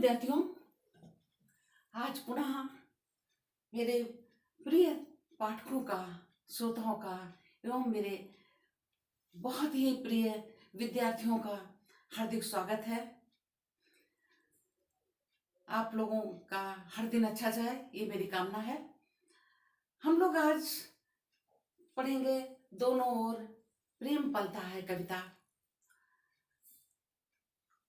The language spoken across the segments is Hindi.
विद्यार्थियों, आज पुनः मेरे प्रिय पाठकों का, श्रोताओं का एवं मेरे बहुत ही प्रिय विद्यार्थियों का हार्दिक स्वागत है। आप लोगों का हर दिन अच्छा जाए, ये मेरी कामना है। हम लोग आज पढ़ेंगे दोनों ओर प्रेम पलता है कविता।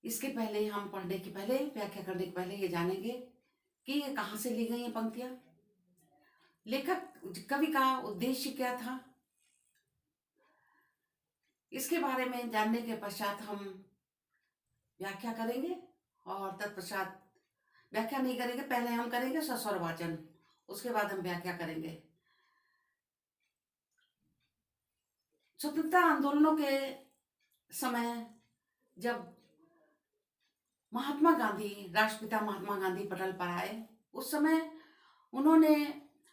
इसके पहले हम पढ़ने के पहले, व्याख्या करने के पहले ये जानेंगे कि ये कहाँ से ली गई ये पंक्तियां, लेखक कवि का उद्देश्य क्या था। इसके बारे में जानने के पश्चात हम व्याख्या करेंगे और तत्पश्चात व्याख्या नहीं करेंगे, पहले हम करेंगे सस्वर वाचन, उसके बाद हम व्याख्या करेंगे। स्वतंत्रता आंदोलनों के समय जब महात्मा गांधी, राष्ट्रपिता महात्मा गांधी पटल पर आए, उस समय उन्होंने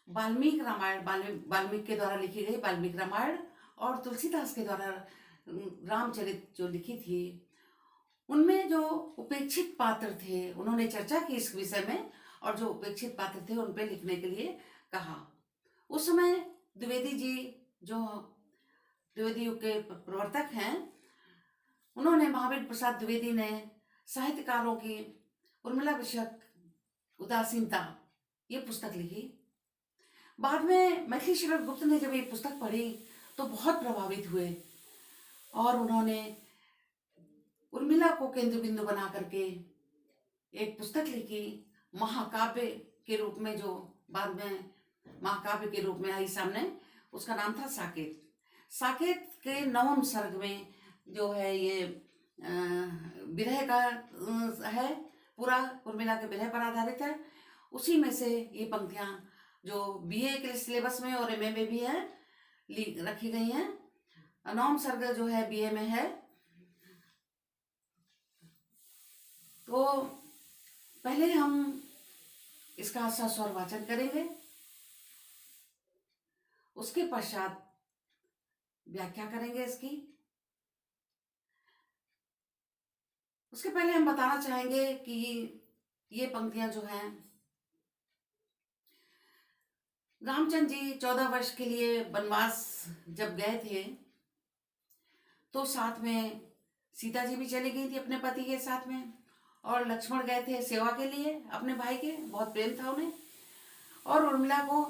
वाल्मीकि रामायण, वाल्मीकि के द्वारा लिखी गई वाल्मीकि रामायण और तुलसीदास के द्वारा रामचरित जो लिखी थी, उनमें जो उपेक्षित पात्र थे उन्होंने चर्चा की इस विषय में, और जो उपेक्षित पात्र थे उन पे लिखने के लिए कहा। उस समय द्विवेदी जी, जो द्विवेदी युग के प्रवर्तक हैं, उन्होंने, महावीर प्रसाद द्विवेदी ने साहित्यकारों की उर्मिला विषयक उदासीनता ये पुस्तक लिखी। बाद में मैथिली शरद गुप्त ने जब ये पुस्तक पढ़ी तो बहुत प्रभावित हुए और उन्होंने उर्मिला को केंद्र बिंदु बना करके एक पुस्तक लिखी, महाकाव्य के रूप में, जो बाद में महाकाव्य के रूप में आई सामने। उसका नाम था साकेत। साकेत के 9वें सर्ग में जो है ये विरह का है, पूरा उर्मिला के विरह पर आधारित है। उसी में से ये पंक्तियां जो बीए के सिलेबस में और एमए में भी है रखी गई हैं। 9वां सर्ग जो है बीए में है। तो पहले हम इसका सस्वर वाचन करेंगे, उसके पश्चात व्याख्या करेंगे इसकी। उसके पहले हम बताना चाहेंगे कि ये पंक्तियां जो हैं, रामचंद्र जी 14 वर्ष के लिए वनवास जब गए थे तो साथ में सीता जी भी चली गई थी अपने पति के साथ में, और लक्ष्मण गए थे सेवा के लिए अपने भाई के, बहुत प्रेम था उन्हें, और उर्मिला को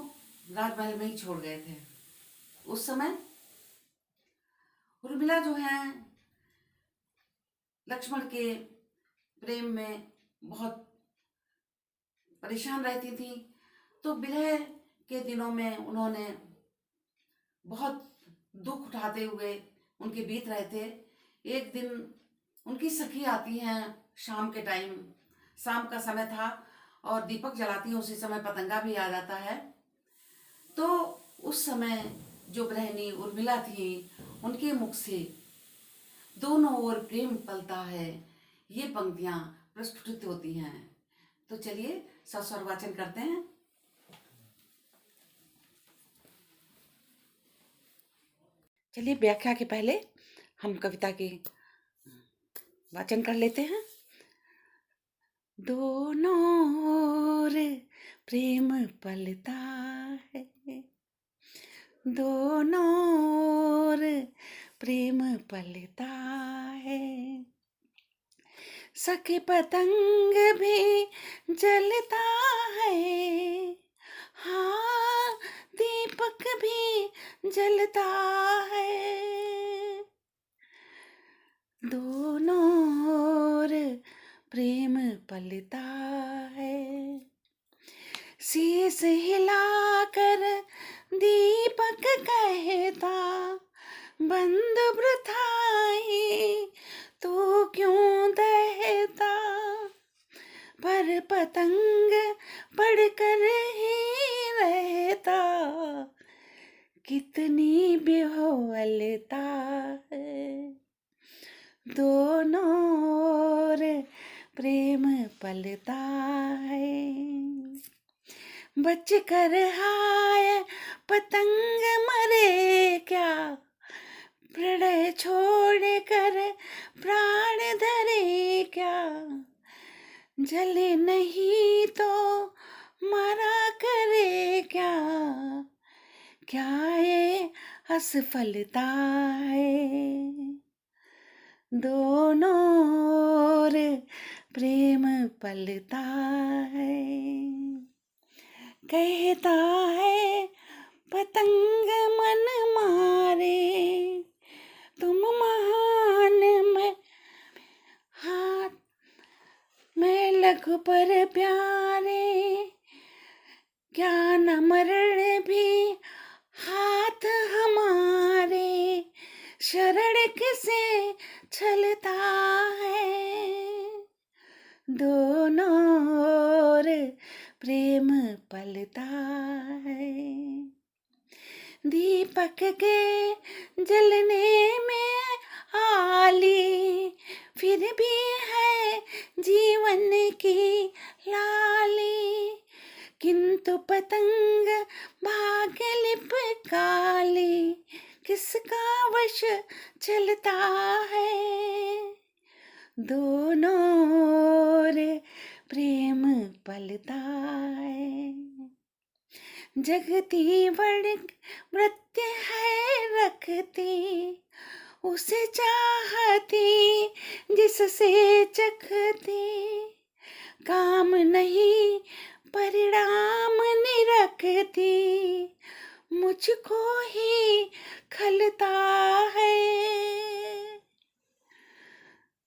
राजमहल में ही छोड़ गए थे। उस समय उर्मिला जो है लक्ष्मण के प्रेम में बहुत परेशान रहती थी। तो विरह के दिनों में उन्होंने बहुत दुख उठाते हुए उनके बीत रहे थे। एक दिन उनकी सखी आती हैं शाम के टाइम, शाम का समय था और दीपक जलाती है, उसी समय पतंगा भी आ जाता है। तो उस समय जो गृहिणी उर्मिला थी, उनके मुख से दोनों ओर प्रेम पलता है, ये पंक्तियां प्रस्फुटित होती हैं। तो चलिए सस्वर वाचन करते हैं। चलिए व्याख्या के पहले हम कविता के वाचन कर लेते हैं। दोनों ओर प्रेम पलता है, दोनों ओर प्रेम पलता है, सखे पतंग भी जलता है, हाँ दीपक भी जलता है, दोनों ओर प्रेम पलता है, शीश हिलाकर दीपक कहता, बंद वृथाई तू क्यों दहता, पर पतंग पढ़कर ही रहता, कितनी बिहोलता है, दोनों ओर प्रेम पलता है, बच कर हाय पतंग मरे क्या, प्रणय छोड़ कर प्राण धरे क्या, जले नहीं तो मरा करे क्या, क्या ये असफलता है। दोनों ओर प्रेम पलता है। कहता है पतंग मन मारे, तुम महान मैं हाथ में लघु पर प्यारे। क्या न मरण भी हाथ हमारे, शरण किसे छलता है। दोनों ओर प्रेम पलता है। दीपक के जलने में आली, फिर भी है जीवन की लाली। किंतु पतंग भाग्य लिपकाली, किसका वश चलता है। दोनों ओर प्रेम पलता है। जगती बड़ मृत्य है रखती, उसे चाहती जिससे चखती। काम नहीं परिणाम निरखती, मुझको ही खलता है।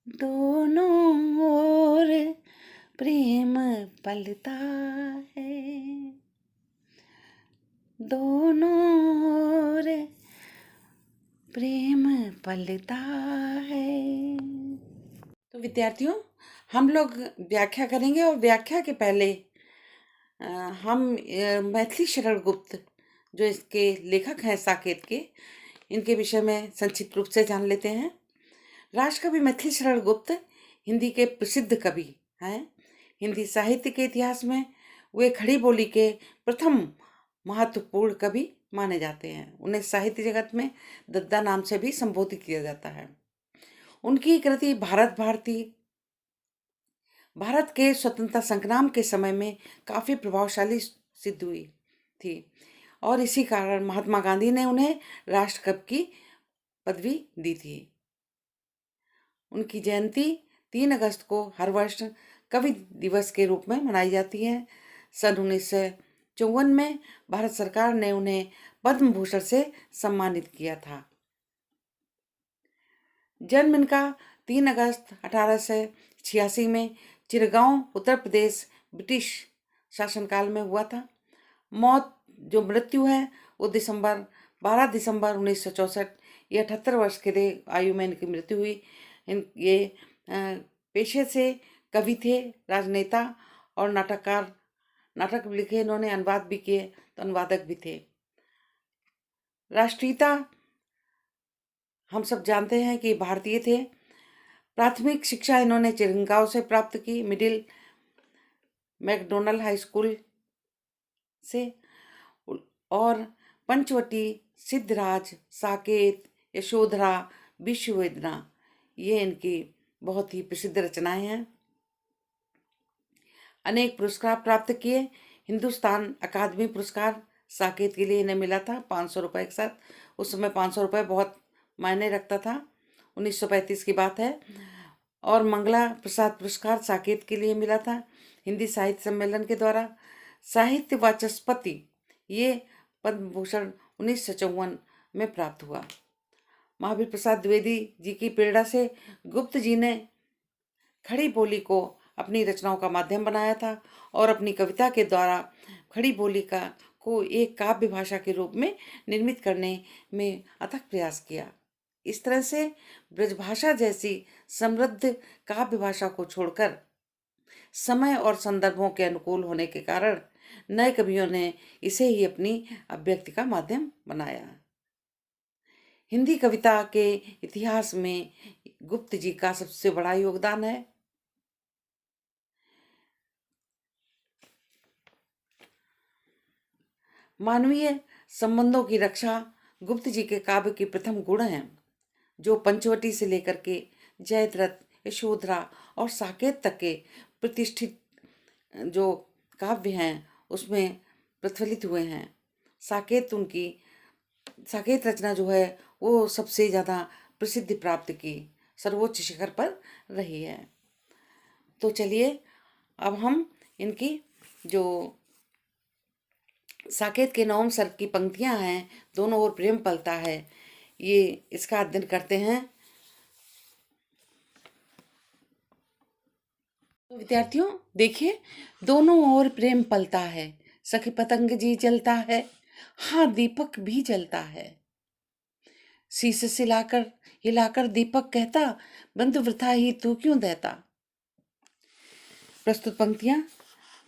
दोनों ओर प्रेम पलता है। दोनों ओर प्रेम पलता है। तो विद्यार्थियों, हम लोग व्याख्या करेंगे और व्याख्या के पहले हम मैथिली शरण गुप्त जो इसके लेखक हैं साकेत के, इनके विषय में संक्षिप्त रूप से जान लेते हैं। राष्ट्रकवि मैथिली शरण गुप्त हिंदी के प्रसिद्ध कवि हैं। हिंदी साहित्य के इतिहास में वे खड़ी बोली के प्रथम महत्वपूर्ण कवि माने जाते हैं। उन्हें साहित्य जगत में दद्दा नाम से भी संबोधित किया जाता है। उनकी कृति भारत के स्वतंत्रता संग्राम के समय में काफ़ी प्रभावशाली सिद्ध हुई थी और इसी कारण महात्मा गांधी ने उन्हें राष्ट्रकवि की पदवी दी थी। उनकी जयंती 3 अगस्त को हर वर्ष कवि दिवस के रूप में मनाई जाती है। सन 1954 में भारत सरकार ने उन्हें पद्म भूषण से सम्मानित किया था। जन्म इनका 3 अगस्त 1886 में चिरगांव, उत्तर प्रदेश, ब्रिटिश शासनकाल में हुआ था। जो मृत्यु है वो 12 दिसंबर 1964, ये 78 वर्ष के आयु में इनकी मृत्यु हुई। ये पेशे से कवि थे, राजनेता और नाटककार। नाटक लिखे इन्होंने, अनुवाद भी किए, तो अनुवादक भी थे। राष्ट्रीयता हम सब जानते हैं कि भारतीय थे। प्राथमिक शिक्षा इन्होंने चिरगांव से प्राप्त की, मिडिल मैकडोनल्ड हाई स्कूल से, और पंचवटी, सिद्धराज, साकेत, यशोधरा, विश्ववेदना, ये इनकी बहुत ही प्रसिद्ध रचनाएं हैं। अनेक पुरस्कार प्राप्त किए। हिंदुस्तान अकादमी पुरस्कार साकेत के लिए इन्हें मिला था 500 रुपये के साथ। उस समय 500 रुपये बहुत मायने रखता था, 1935 की बात है। और मंगला प्रसाद पुरस्कार साकेत के लिए मिला था हिंदी साहित्य सम्मेलन के द्वारा। साहित्य वाचस्पति ये पद्म भूषण 1954 में प्राप्त हुआ। महावीर प्रसाद द्विवेदी जी की प्रेरणा से गुप्त जी ने खड़ी बोली को अपनी रचनाओं का माध्यम बनाया था और अपनी कविता के द्वारा खड़ी बोली को एक काव्य भाषा के रूप में निर्मित करने में अथक प्रयास किया। इस तरह से ब्रजभाषा जैसी समृद्ध काव्य भाषा को छोड़कर समय और संदर्भों के अनुकूल होने के कारण नए कवियों ने इसे ही अपनी अभिव्यक्ति का माध्यम बनाया। हिंदी कविता के इतिहास में गुप्त जी का सबसे बड़ा योगदान है। मानवीय संबंधों की रक्षा गुप्त जी के काव्य की प्रथम गुण है, जो पंचवटी से लेकर के जयद्रथ, यशोधरा और साकेत तक के प्रतिष्ठित जो काव्य हैं उसमें प्रतिफलित हुए हैं। साकेत रचना जो है वो सबसे ज़्यादा प्रसिद्धि प्राप्त की, सर्वोच्च शिखर पर रही है। तो चलिए अब हम इनकी जो साकेत के नवम सर्ग की पंक्तियां हैं, दोनों ओर प्रेम पलता है, ये इसका अध्ययन करते हैं। तो विद्यार्थियों देखिए, दोनों ओर प्रेम पलता है, सखी पतंग जी जलता है, हाँ दीपक भी जलता है। शीश सिलाकर हिलाकर दीपक कहता, बंधु वृथा ही तू क्यों देता। प्रस्तुत पंक्तियां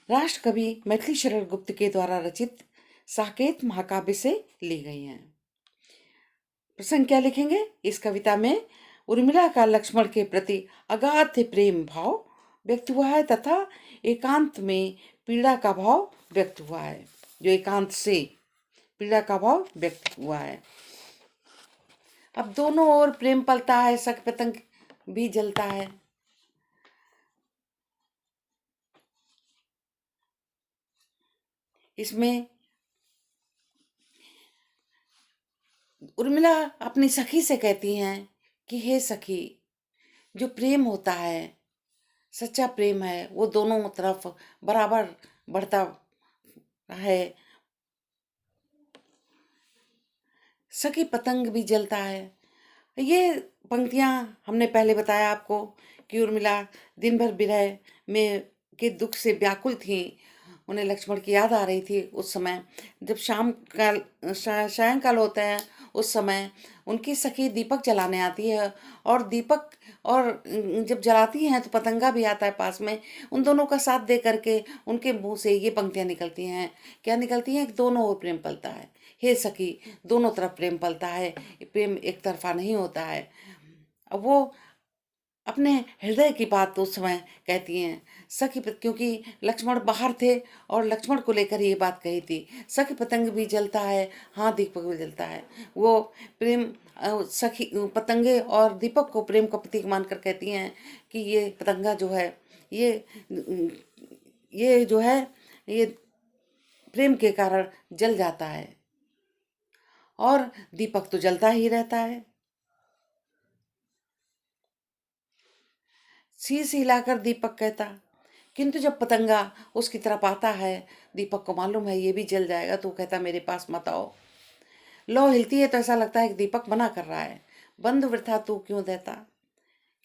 राष्ट्र कवि मैथिली शरण गुप्त के द्वारा रचित साकेत महाकाव्य से ली गई हैं। प्रसंग क्या लिखेंगे? इस कविता में उर्मिला का लक्ष्मण के प्रति अगाध प्रेम भाव व्यक्त हुआ है तथा एकांत में पीड़ा का भाव व्यक्त हुआ है। जो एकांत से पीड़ा का भाव व्यक्त हुआ है। अब दोनों ओर प्रेम पलता है, सख पतंग भी जलता है। इसमें उर्मिला अपनी सखी से कहती हैं कि हे सखी, जो प्रेम होता है, सच्चा प्रेम है, वो दोनों तरफ बराबर बढ़ता है। सखी पतंग भी जलता है। ये पंक्तियां हमने पहले बताया आपको कि उर्मिला दिन भर विरह में के दुख से व्याकुल थी। उन्हें लक्ष्मण की याद आ रही थी। उस समय जब सायंकाल होता है, उस समय उनकी सखी दीपक जलाने आती है और जब जलाती हैं तो पतंगा भी आता है पास में। उन दोनों का साथ दे करके उनके मुंह से ये पंक्तियां निकलती हैं। क्या निकलती हैं? कि दोनों ओर प्रेम पलता है। हे सखी, दोनों तरफ प्रेम पलता है, प्रेम एक तरफा नहीं होता है। अब वो अपने हृदय की बात उस समय कहती हैं। सखी क्योंकि लक्ष्मण बाहर थे और लक्ष्मण को लेकर ये बात कही थी। सखी पतंग भी जलता है, हाँ दीपक भी जलता है। वो प्रेम सखी पतंगे और दीपक को प्रेम का प्रतीक मानकर कहती हैं कि ये पतंगा जो है ये जो है ये प्रेम के कारण जल जाता है और दीपक तो जलता ही रहता है। शीश हिलाकर दीपक कहता, किंतु जब पतंगा उसकी तरफ आता है, दीपक को मालूम है ये भी जल जाएगा, तो कहता मेरे पास मत आओ। लौ हिलती है तो ऐसा लगता है कि दीपक मना कर रहा है। बंधु वृथा तू क्यों देता,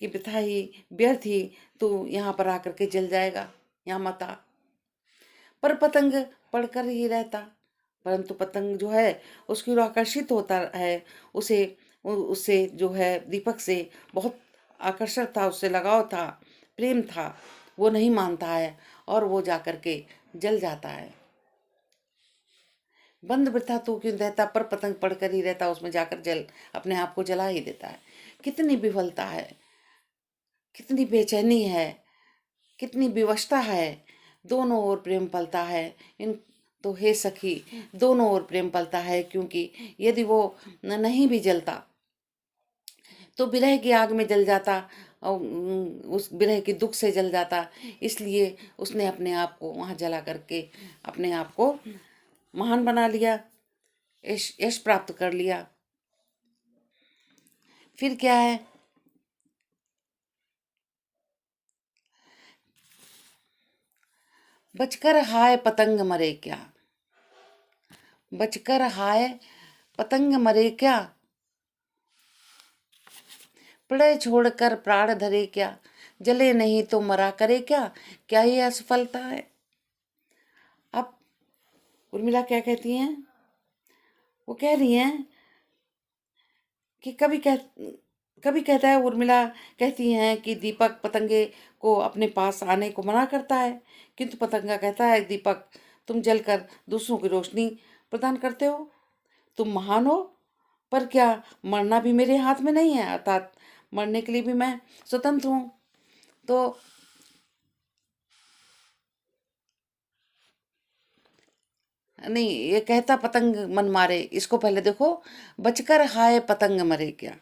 कि वृथा ही व्यर्थ ही तू यहाँ पर आकर के जल जाएगा, यहाँ मत आ। पर पतंग पढ़कर ही रहता, परंतु पतंग जो है उसकी ओर आकर्षित होता है। उससे जो है दीपक से बहुत आकर्षण था, उससे लगाव था, प्रेम था। वो नहीं मानता है और वो जाकर के जल जाता है। बंद वृथा तू क्यों देता, पर पतंग पढ़कर ही रहता, उसमें जाकर जल अपने आप को जला ही देता है। कितनी विफलता है, कितनी बेचैनी है, कितनी विवशता है। दोनों ओर प्रेम पलता है। इन तो हे सखी, दोनों ओर प्रेम पलता है, क्योंकि यदि वो नहीं भी जलता तो विरह की आग में जल जाता और उस विरह के दुख से जल जाता। इसलिए उसने अपने आप को वहाँ जला करके अपने आप को महान बना लिया, यश प्राप्त कर लिया। फिर क्या है? बचकर हाय पतंग मरे क्या, बचकर हाय पतंग मरे क्या, प्रलय छोड़कर प्राण धरे क्या, जले नहीं तो मरा करे क्या, क्या ये असफलता है। अब उर्मिला क्या कहती हैं? वो कह रही हैं कि कभी कहता है, उर्मिला कहती हैं कि दीपक पतंगे को अपने पास आने को मना करता है, किंतु पतंगा कहता है दीपक तुम जलकर दूसरों की रोशनी प्रदान करते हो, तुम महान हो, पर क्या मरना भी मेरे हाथ में नहीं है, अर्थात मरने के लिए भी मैं स्वतंत्र हूँ। तो नहीं, ये कहता पतंग मन मारे, इसको पहले देखो। बचकर हाय पतंग मरे क्या,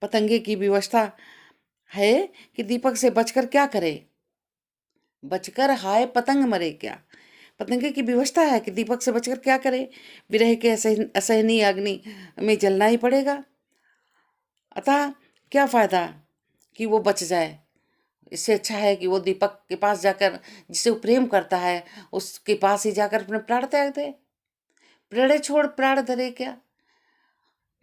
पतंगे की व्यवस्था है कि दीपक से बचकर क्या करे। बचकर हाय पतंग मरे क्या। पतंगे की विवशता है कि दीपक से बचकर क्या करे, विरह के असहनीय अग्नि में जलना ही पड़ेगा। अतः क्या फायदा कि वो बच जाए, इससे अच्छा है कि वो दीपक के पास जाकर, जिसे वो प्रेम करता है, उसके पास ही जाकर अपने प्राण त्याग दे। प्रणय छोड़ प्राण धरे क्या।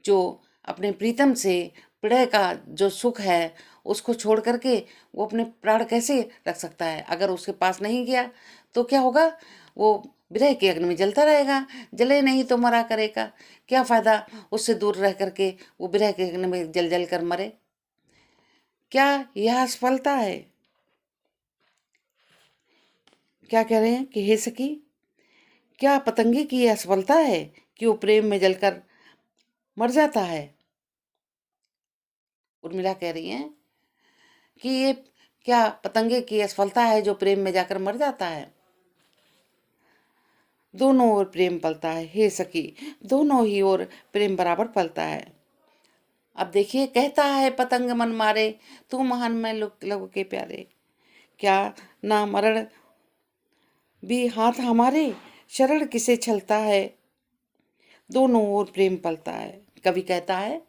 जो अपने प्रीतम से प्रणय का जो सुख है उसको छोड़ करके वो अपने प्राण कैसे रख सकता है। अगर उसके पास नहीं गया तो क्या होगा, वो विरह के अग्नि में जलता रहेगा, जले नहीं तो मरा करेगा। क्या फायदा उससे दूर रह करके वो विरह के अग्नि में जल जल कर मरे। क्या यह असफलता है। क्या कह रहे हैं कि हे सखी, क्या पतंगे की यह असफलता है कि वो प्रेम में जलकर मर जाता है। उर्मिला कह रही हैं कि ये क्या पतंगे की असफलता है जो प्रेम में जाकर मर जाता है। दोनों ओर प्रेम पलता है हे सखी, दोनों ही ओर प्रेम बराबर पलता है। अब देखिए, कहता है पतंग मन मारे, तू महान मैं लघु के प्यारे। क्या ना मरण भी हाथ हमारे, शरण किसे छलता है। दोनों ओर प्रेम पलता है। कवि कहता है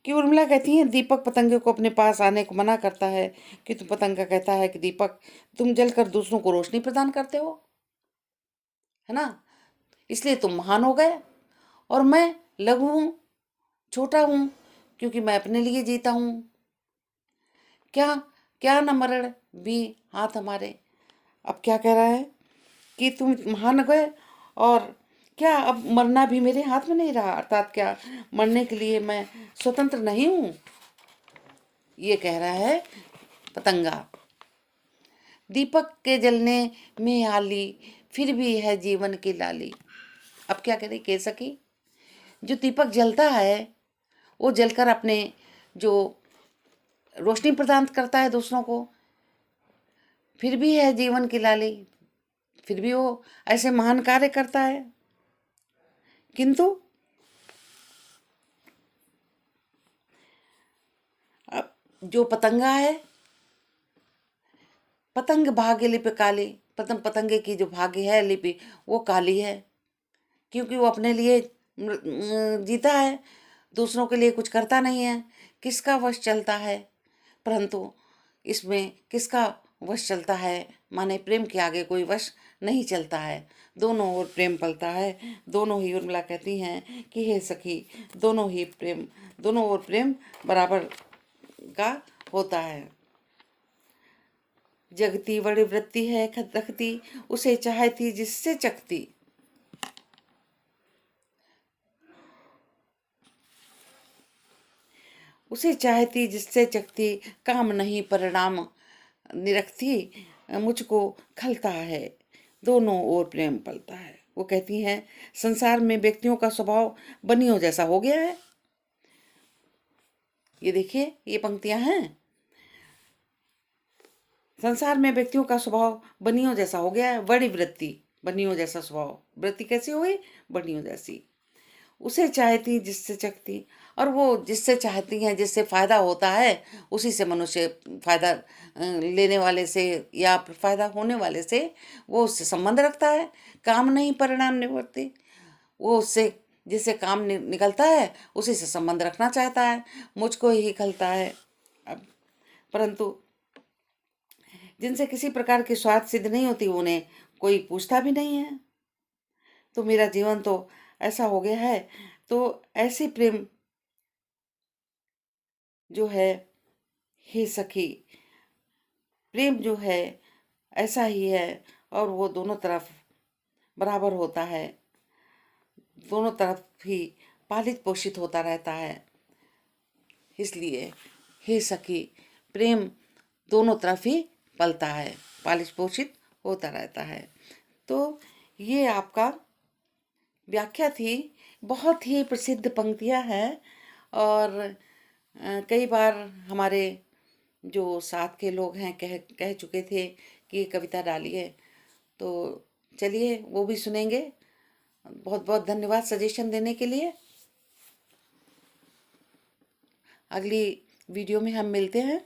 कि उर्मिला कहती है दीपक पतंगे को अपने पास आने को मना करता है, कि तुम पतंगा कहता है कि दीपक तुम जलकर दूसरों को रोशनी प्रदान करते हो, है ना, इसलिए तुम महान हो गए और मैं लघु हूं, छोटा हूं, क्योंकि मैं अपने लिए जीता हूं। क्या क्या न मरण भी हाथ हमारे। अब क्या कह रहा है कि तुम महान हो गए और क्या अब मरना भी मेरे हाथ में नहीं रहा, अर्थात क्या मरने के लिए मैं स्वतंत्र नहीं हूं, ये कह रहा है पतंगा। दीपक के जलने में आली, फिर भी है जीवन की लाली। अब क्या करे कह सकी, जो दीपक जलता है वो जलकर अपने जो रोशनी प्रदान करता है दूसरों को, फिर भी है जीवन की लाली, फिर भी वो ऐसे महान कार्य करता है। किंतु अब जो पतंगा है, पतंग भाग्य लिपि काली, पतंगे की जो भाग्य है लिपि वो काली है, क्योंकि वो अपने लिए जीता है, दूसरों के लिए कुछ करता नहीं है। किसका वश चलता है, परंतु इसमें किसका वश चलता है, माने प्रेम के आगे कोई वश नहीं चलता है। दोनों ओर प्रेम पलता है। दोनों ही, उर्मिला कहती हैं कि हे सखी, दोनों ही प्रेम, दोनों ओर प्रेम बराबर का होता है। जगती बड़ी वृत्ति है रखती, उसे चाहती जिससे चखती। उसे चाहती जिससे चखती, काम नहीं परिणाम निरखती, मुझको खलता है। दोनों ओर प्रेम पलता है। वो कहती हैं संसार में व्यक्तियों का स्वभाव बनियों जैसा हो गया है। ये देखिए, ये पंक्तियां हैं, संसार में व्यक्तियों का स्वभाव बनियों जैसा हो गया है। बड़ी वृत्ति, बनियों जैसा स्वभाव, वृत्ति कैसी हो गई, बनियों जैसी। उसे चाहती जिससे चखती, और वो जिससे चाहती हैं, जिससे फायदा होता है, उसी से मनुष्य फायदा लेने वाले से या फायदा होने वाले से वो उससे संबंध रखता है। काम नहीं परिणाम निवृत्ति, वो उससे जिससे काम निकलता है उसी से संबंध रखना चाहता है, मुझको ही खलता है। अब परंतु जिनसे किसी प्रकार की स्वार्थ सिद्ध नहीं होती, उन्हें कोई पूछता भी नहीं है। तो मेरा जीवन तो ऐसा हो गया है। तो ऐसे प्रेम जो है, हे सखी, प्रेम जो है ऐसा ही है, और वो दोनों तरफ बराबर होता है, दोनों तरफ ही पालित पोषित होता रहता है। इसलिए हे सखी, प्रेम दोनों तरफ ही पलता है, पालित पोषित होता रहता है। तो ये आपका व्याख्या थी। बहुत ही प्रसिद्ध पंक्तियां हैं, और कई बार हमारे जो साथ के लोग हैं कह चुके थे कि ये कविता डालिए, तो चलिए वो भी सुनेंगे। बहुत बहुत धन्यवाद सजेशन देने के लिए। अगली वीडियो में हम मिलते हैं।